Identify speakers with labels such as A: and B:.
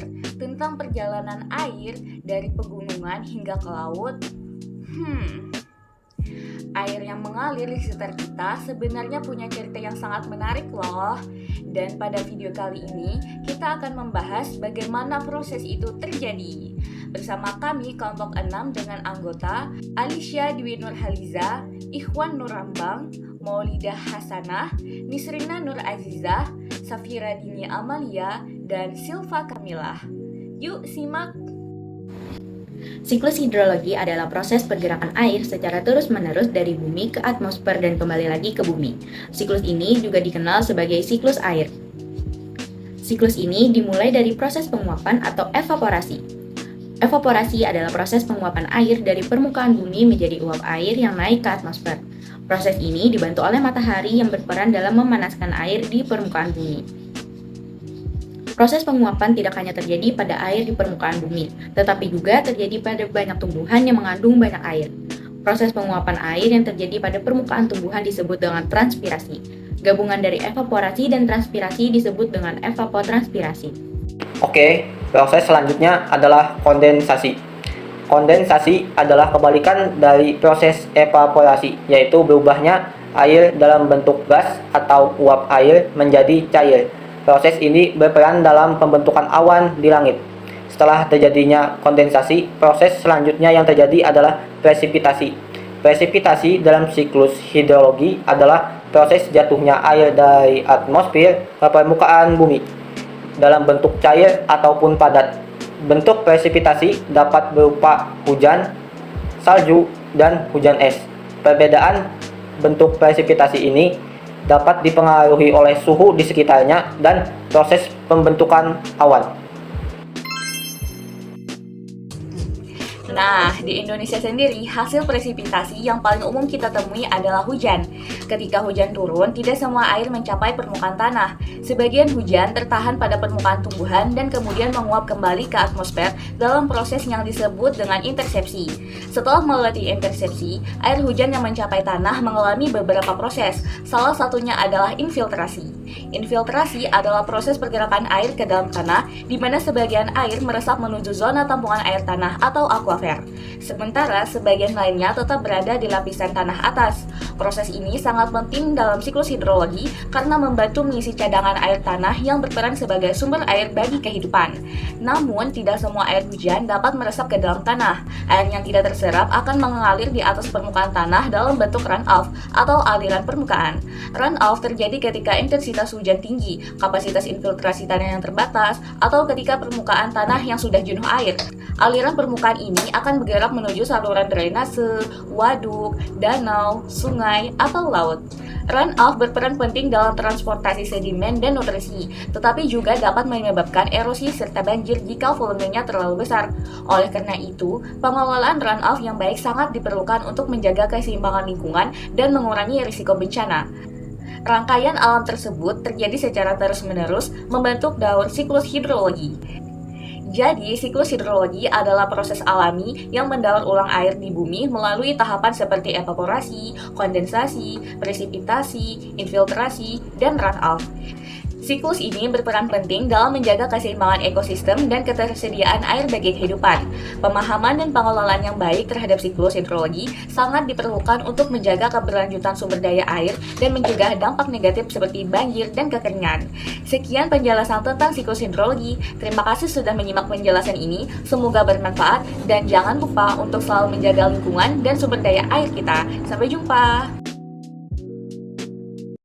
A: air, tentang perjalanan air dari pegunungan hingga ke laut. Air yang mengalir di sekitar kita sebenarnya punya cerita yang sangat menarik loh. Dan pada video kali ini, kita akan membahas bagaimana proses itu terjadi. Bersama kami kelompok 6 dengan anggota Alicia Dwi Nurhaliza, Ikhwan Nurambang, Maulidah Hasanah, Nisrina Nur Azizah, Safira Dini Amalia, dan Silva Kamilah. Yuk simak!
B: Siklus hidrologi adalah proses pergerakan air secara terus-menerus dari bumi ke atmosfer dan kembali lagi ke bumi. Siklus ini juga dikenal sebagai siklus air. Siklus ini dimulai dari proses penguapan atau evaporasi. Evaporasi adalah proses penguapan air dari permukaan bumi menjadi uap air yang naik ke atmosfer. Proses ini dibantu oleh matahari yang berperan dalam memanaskan air di permukaan bumi. Proses penguapan tidak hanya terjadi pada air di permukaan bumi, tetapi juga terjadi pada banyak tumbuhan yang mengandung banyak air. Proses penguapan air yang terjadi pada permukaan tumbuhan disebut dengan transpirasi. Gabungan dari evaporasi dan transpirasi disebut dengan evapotranspirasi.
C: Oke, proses selanjutnya adalah kondensasi. Kondensasi adalah kebalikan dari proses evaporasi, yaitu berubahnya air dalam bentuk gas atau uap air menjadi cair. Proses ini berperan dalam pembentukan awan di langit. Setelah terjadinya kondensasi, proses selanjutnya yang terjadi adalah presipitasi. Presipitasi dalam siklus hidrologi adalah proses jatuhnya air dari atmosfer ke permukaan bumi dalam bentuk cair ataupun padat. Bentuk presipitasi dapat berupa hujan, salju, dan hujan es. Perbedaan bentuk presipitasi ini dapat dipengaruhi oleh suhu di sekitarnya dan proses pembentukan awan.
A: Nah, di Indonesia sendiri, hasil presipitasi yang paling umum kita temui adalah hujan. Ketika hujan turun, tidak semua air mencapai permukaan tanah. Sebagian hujan tertahan pada permukaan tumbuhan dan kemudian menguap kembali ke atmosfer dalam proses yang disebut dengan intersepsi. Setelah melalui intersepsi, air hujan yang mencapai tanah mengalami beberapa proses. Salah satunya adalah infiltrasi. Infiltrasi adalah proses pergerakan air ke dalam tanah, di mana sebagian air meresap menuju zona tampungan air tanah atau akuafer. Sementara sebagian lainnya tetap berada di lapisan tanah atas. Proses ini sangat penting dalam siklus hidrologi karena membantu mengisi cadangan air tanah yang berperan sebagai sumber air bagi kehidupan. Namun, tidak semua air hujan dapat meresap ke dalam tanah. Air yang tidak terserap akan mengalir di atas permukaan tanah dalam bentuk runoff atau aliran permukaan. Runoff terjadi ketika intensitas hujan tinggi, kapasitas infiltrasi tanah yang terbatas, atau ketika permukaan tanah yang sudah jenuh air. Aliran permukaan ini akan bergerak menuju saluran drainase, waduk, danau, sungai, atau laut. Runoff berperan penting dalam transportasi sedimen dan nutrisi, tetapi juga dapat menyebabkan erosi serta banjir jika volumenya terlalu besar. Oleh karena itu, pengelolaan runoff yang baik sangat diperlukan untuk menjaga keseimbangan lingkungan dan mengurangi risiko bencana. Rangkaian alam tersebut terjadi secara terus-menerus membentuk daur siklus hidrologi. Jadi, siklus hidrologi adalah proses alami yang mendaur ulang air di bumi melalui tahapan seperti evaporasi, kondensasi, presipitasi, infiltrasi, dan runoff. Siklus ini berperan penting dalam menjaga keseimbangan ekosistem dan ketersediaan air bagi kehidupan. Pemahaman dan pengelolaan yang baik terhadap siklus hidrologi sangat diperlukan untuk menjaga keberlanjutan sumber daya air dan mencegah dampak negatif seperti banjir dan kekeringan. Sekian penjelasan tentang siklus hidrologi. Terima kasih sudah menyimak penjelasan ini. Semoga bermanfaat dan jangan lupa untuk selalu menjaga lingkungan dan sumber daya air kita. Sampai jumpa.